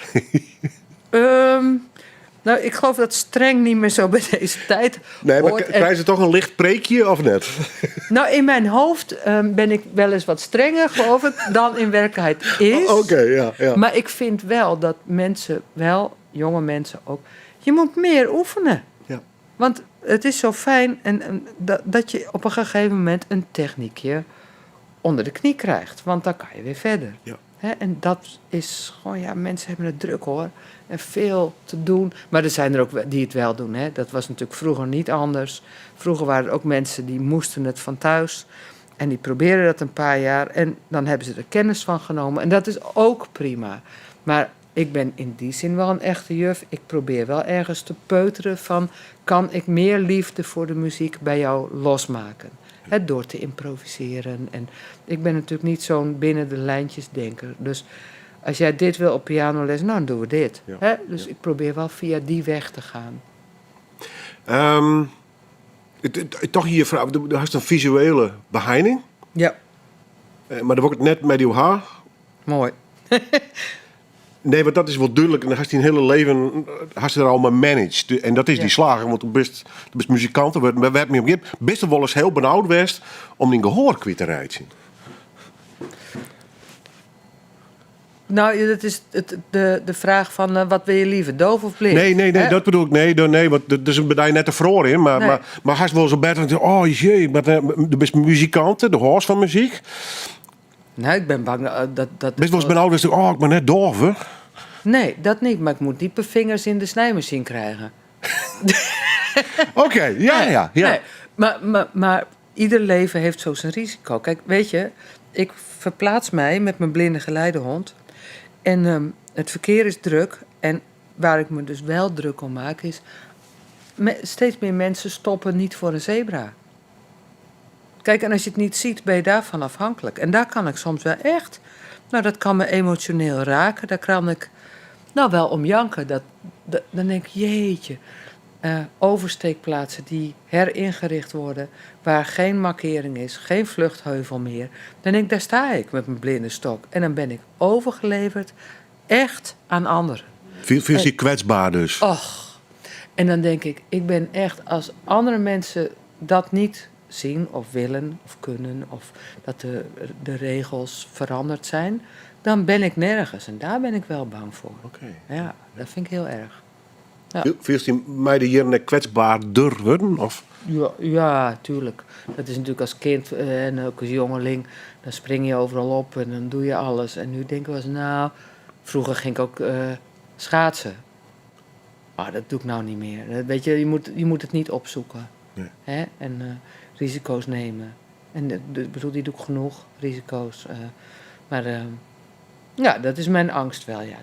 Nou, ik geloof dat streng niet meer zo bij deze tijd Nee, maar hoort. krijgen ze toch een licht preekje of net? Nou, in mijn hoofd ben ik wel eens wat strenger, geloof ik, dan in werkelijkheid is. Oké, ja. Maar ik vind wel dat mensen, wel jonge mensen ook... Je moet meer oefenen. Ja. Want het is zo fijn dat je op een gegeven moment een techniekje onder de knie krijgt. Want dan kan je weer verder. Ja. Hè, en dat is gewoon, ja, mensen hebben het druk hoor. En veel te doen. Maar er zijn er ook die het wel doen. Hè. Dat was natuurlijk vroeger niet anders. Vroeger waren er ook mensen die moesten het van thuis. En die probeerden dat een paar jaar. En dan hebben ze er kennis van genomen. En dat is ook prima. Maar ik ben in die zin wel een echte juf. Ik probeer wel ergens te peuteren van... kan ik meer liefde voor de muziek bij jou losmaken? Hè, door te improviseren. En ik ben natuurlijk niet zo'n binnen de lijntjes denker. Dus als jij dit wil op pianoles, nou dan doen we dit. Ja. Hè? Dus ik probeer wel via die weg te gaan. Toch hier, vrouw, er hast een visuele beheining. Ja, Maar dan wordt het net met uw haar. mooi. Nee, want dat is wel duidelijk. En dan hast hij een hele leven hast hij er al maar managed. En dat is die slager, want je bent muzikant. We hebben me op best wel eens heel benauwd geweest om die gehoor kwijt te rijden. Nou, dat is de vraag van wat wil je liever, doof of blind? Nee, Hè? dat bedoel ik. Nee, want er is een bedrijf net te vroor in. Maar, Nee. maar hij is wel zo beter. Oh jee, maar je bent muzikant, de hoors van muziek. Nou, ik ben bang dat... Best wel eens benauwd geweest. Oh, ik ben net doof, hè? Nee, dat niet. Maar ik moet diepe vingers in de snijmachine krijgen. Oké, ja. Nee, maar ieder leven heeft zo zijn risico. Kijk, weet je, ik verplaats mij met mijn blinde geleidehond. En het verkeer is druk. En waar ik me dus wel druk om maak is... steeds meer mensen stoppen niet voor een zebra. Kijk, en als je het niet ziet, ben je daarvan afhankelijk. En daar kan ik soms wel echt... Nou, dat kan me emotioneel raken. Daar kan ik nou wel om janken. Dan denk ik, jeetje... oversteekplaatsen die heringericht worden... waar geen markering is, geen vluchtheuvel meer... dan denk ik, daar sta ik met mijn blinde stok. En dan ben ik overgeleverd echt aan anderen. Veel zie kwetsbaar dus. Och. En dan denk ik ben echt... als andere mensen dat niet zien of willen of kunnen... of dat de regels veranderd zijn... dan ben ik nergens. En daar ben ik wel bang voor. Oké. Ja, dat vind ik heel erg. Ja. Veel die meiden hier net kwetsbaarder worden? Of? Ja, tuurlijk. Dat is natuurlijk als kind en ook als jongeling. Dan spring je overal op en dan doe je alles. En nu denken we eens, nou... Vroeger ging ik ook schaatsen. Maar dat doe ik nou niet meer. Weet je, je moet het niet opzoeken. Nee. Hè? En risico's nemen. En ik bedoel, die doe ik genoeg, risico's. Maar ja, dat is mijn angst wel, ja.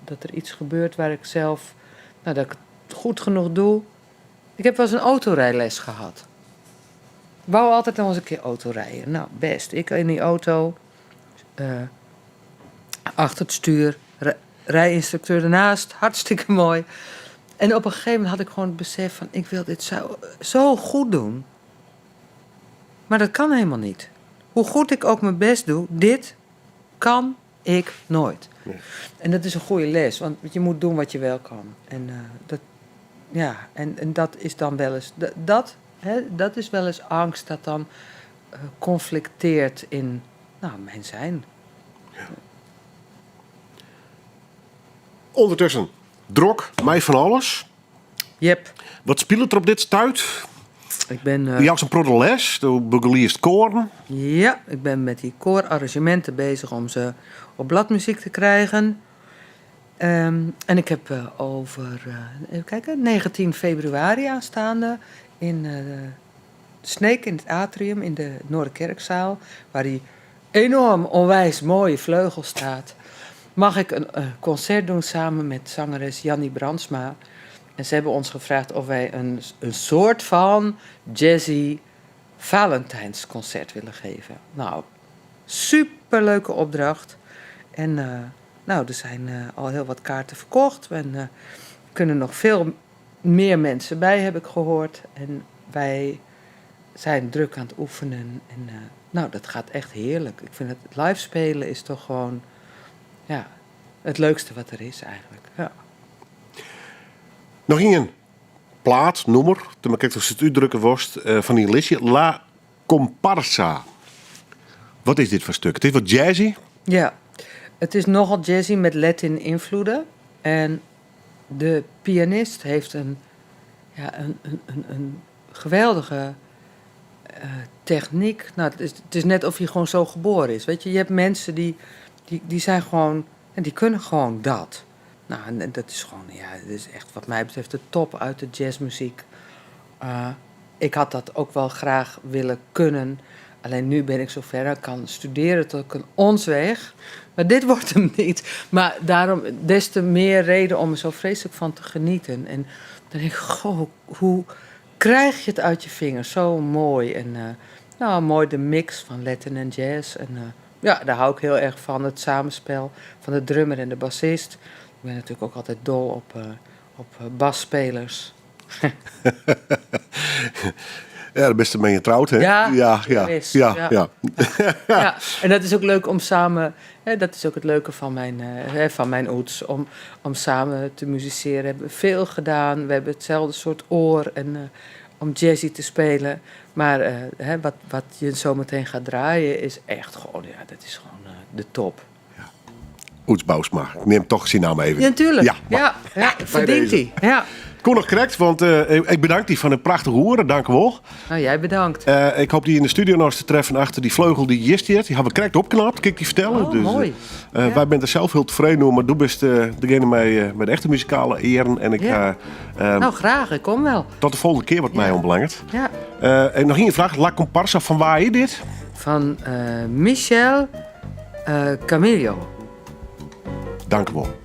Dat er iets gebeurt waar ik zelf... Nou, dat ik het goed genoeg doe. Ik heb wel eens een autorijles gehad. Ik wou altijd nog eens een keer autorijden. Nou, best. Ik in die auto, achter het stuur, rijinstructeur ernaast, hartstikke mooi. En op een gegeven moment had ik gewoon het besef van... ik wil dit zo goed doen. Maar dat kan helemaal niet. Hoe goed ik ook mijn best doe, dit kan ik nooit. Nee. En dat is een goede les, want je moet doen wat je wel kan. En dat is dan wel eens... Dat is wel eens angst dat dan conflicteert in mijn zijn. Ja. Ondertussen, drok, mij van alles. Yep. Wat speelt er op dit stuit? Ik ben... Je had een prodeles, de Bugeliers koren. Ja, ik ben met die koorarrangementen bezig om ze op bladmuziek te krijgen. En ik heb over, even kijken, 19 februari aanstaande in Sneek in het atrium in de Noorderkerkzaal, waar die enorm onwijs mooie vleugel staat, mag ik een concert doen samen met zangeres Jannie Brandsma. En ze hebben ons gevraagd of wij een soort van jazzy Valentijnsconcert willen geven. Nou, superleuke opdracht. En er zijn al heel wat kaarten verkocht. En er kunnen nog veel meer mensen bij, heb ik gehoord. En wij zijn druk aan het oefenen. En dat gaat echt heerlijk. Ik vind het live spelen is toch gewoon het leukste wat er is eigenlijk. Ja. Nog een plaat, nummer, toen ik het uitdrukken was, van die listje. La Comparsa. Wat is dit voor stuk? Het is wat jazzy? Ja, het is nogal jazzy met Latin invloeden. En de pianist heeft een geweldige techniek. Nou, het is net of hij gewoon zo geboren is. Weet je, je hebt mensen die zijn gewoon... En die kunnen gewoon dat. Nou, en dat is gewoon, dat is echt wat mij betreft de top uit de jazzmuziek. Ik had dat ook wel graag willen kunnen. Alleen nu ben ik zover, ik kan studeren tot een onsweg. Maar dit wordt hem niet. Maar daarom des te meer reden om er zo vreselijk van te genieten. En dan denk ik, goh, hoe krijg je het uit je vingers? Zo mooi. En mooi de mix van Latin en jazz. En daar hou ik heel erg van. Het samenspel van de drummer en de bassist. Ik ben natuurlijk ook altijd dol op basspelers. Ja, de beste ben je trouwt, hè? Ja. En dat is ook leuk om samen... dat is ook het leuke van mijn oets. Om samen te musiceren. We hebben veel gedaan. We hebben hetzelfde soort oor. En om jazzy te spelen. Maar wat je zo meteen gaat draaien is echt gewoon... Ja, dat is gewoon de top. Oets Bousma. Ik neem toch zijn naam even. Ja, natuurlijk. Ja, verdient hij. Ja. Kon nog correct, want ik bedank die van een prachtige hoeren. Dank u wel. Nou, jij bedankt. Ik hoop die in de studio nog eens te treffen achter die vleugel die Jist heeft. Die hebben we correct opknapt, kan ik die vertellen. Oh, dus, mooi. Wij zijn er zelf heel tevreden over, maar du bent degene met de echte muzikale eren. En ik nou, graag. Ik kom wel. Tot de volgende keer wat mij onbelangrijk. Ja. En nog één vraag. La Comparsa, van waar is dit? Van Michel Camillo. Dank u wel.